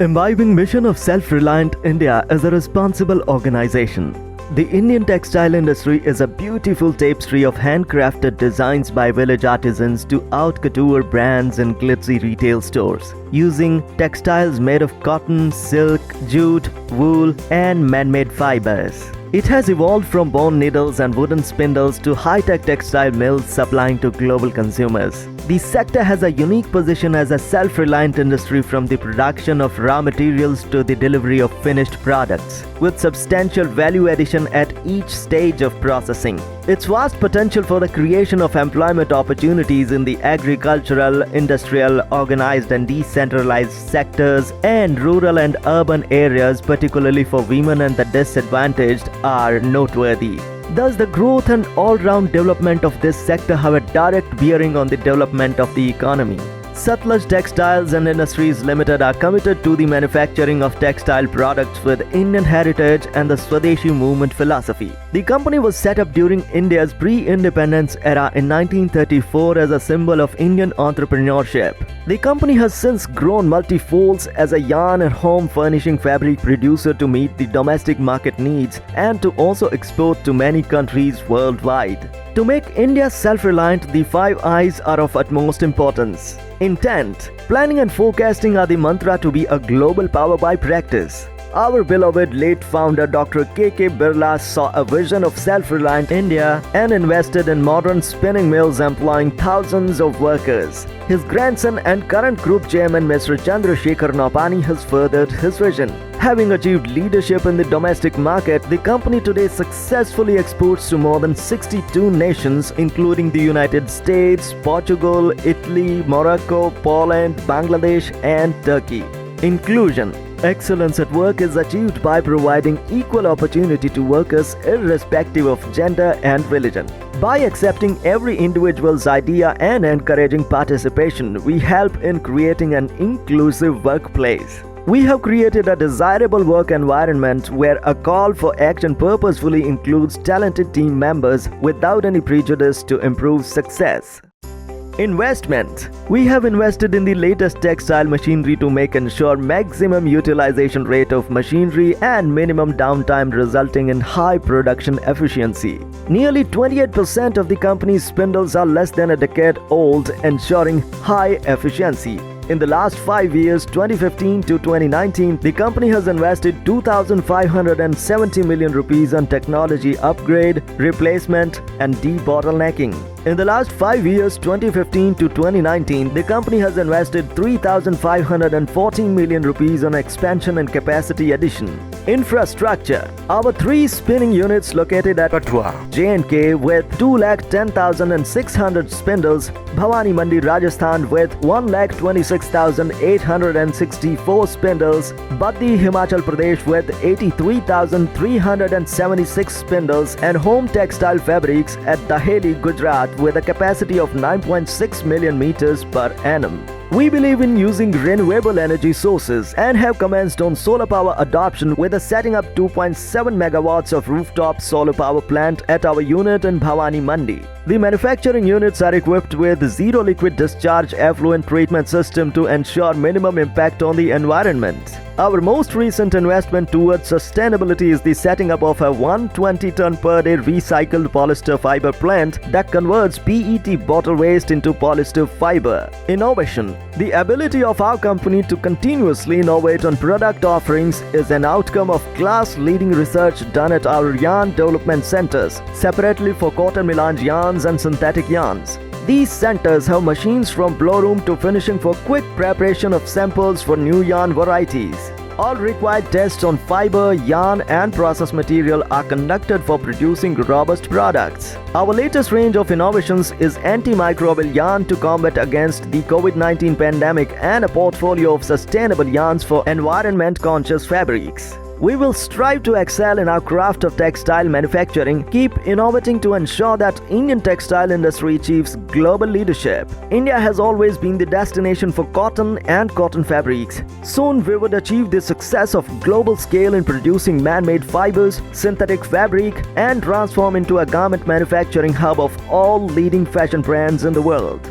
Imbibing mission of self-reliant India as a responsible organization. The Indian textile industry is a beautiful tapestry of handcrafted designs by village artisans to haute couture brands in glitzy retail stores, using textiles made of cotton, silk, jute, wool, and man-made fibers. It has evolved from bone needles and wooden spindles to high-tech textile mills supplying to global consumers. The sector has a unique position as a self-reliant industry, from the production of raw materials to the delivery of finished products, with substantial value addition at each stage of processing. Its vast potential for the creation of employment opportunities in the agricultural, industrial, organized and decentralized sectors, and rural and urban areas, particularly for women and the disadvantaged, are noteworthy. Thus, the growth and all-round development of this sector have a direct bearing on the development of the economy. Sutlej Textiles and Industries Limited are committed to the manufacturing of textile products with Indian heritage and the Swadeshi movement philosophy. The company was set up during India's pre-independence era in 1934 as a symbol of Indian entrepreneurship. The company has since grown multifolds as a yarn and home furnishing fabric producer to meet the domestic market needs and to also export to many countries worldwide. To make India self-reliant, the 5 I's are of utmost importance. Intent, planning and forecasting are the mantra to be a global power by practice. Our beloved late founder Dr. K.K. Birla saw a vision of self-reliant India and invested in modern spinning mills employing thousands of workers. His grandson and current group chairman Mr. Chandrasekhar Nopani has furthered his vision. Having achieved leadership in the domestic market, the company today successfully exports to more than 62 nations, including the United States, Portugal, Italy, Morocco, Poland, Bangladesh, and Turkey. Inclusion. Excellence at work is achieved by providing equal opportunity to workers irrespective of gender and religion. By accepting every individual's idea and encouraging participation, we help in creating an inclusive workplace. We have created a desirable work environment where a call for action purposefully includes talented team members without any prejudice to improve success. Investment. We have invested in the latest textile machinery to ensure maximum utilization rate of machinery and minimum downtime, resulting in high production efficiency. Nearly 28% of the company's spindles are less than a decade old, ensuring high efficiency. In the last 5 years, 2015 to 2019, the company has invested 2,570 million rupees on technology upgrade, replacement, and debottlenecking. In the last 5 years, 2015 to 2019, the company has invested 3,514 million rupees on expansion and capacity addition. Infrastructure. Our 3 spinning units located at Kathua, J&K with 2,10,600 spindles, Bhavani Mandi, Rajasthan with 1,26,864 spindles, Baddi, Himachal Pradesh with 83,376 spindles, and Home Textile Fabrics at Daheli, Gujarat with a capacity of 9.6 million meters per annum. We believe in using renewable energy sources and have commenced on solar power adoption with the setting up 2.7 megawatts of rooftop solar power plant at our unit in Bhavani Mandi. The manufacturing units are equipped with zero liquid discharge effluent treatment system to ensure minimum impact on the environment. Our most recent investment towards sustainability is the setting up of a 120-ton per day recycled polyester fiber plant that converts PET bottle waste into polyester fiber. Innovation. The ability of our company to continuously innovate on product offerings is an outcome of class-leading research done at our yarn development centers, separately for cotton melange yarns and synthetic yarns. These centers have machines from blowroom to finishing for quick preparation of samples for new yarn varieties. All required tests on fiber, yarn and process material are conducted for producing robust products. Our latest range of innovations is antimicrobial yarn to combat against the COVID-19 pandemic and a portfolio of sustainable yarns for environment-conscious fabrics. We will strive to excel in our craft of textile manufacturing, keep innovating to ensure that Indian textile industry achieves global leadership. India has always been the destination for cotton and cotton fabrics. Soon we would achieve the success of global scale in producing man-made fibers, synthetic fabric, and transform into a garment manufacturing hub of all leading fashion brands in the world.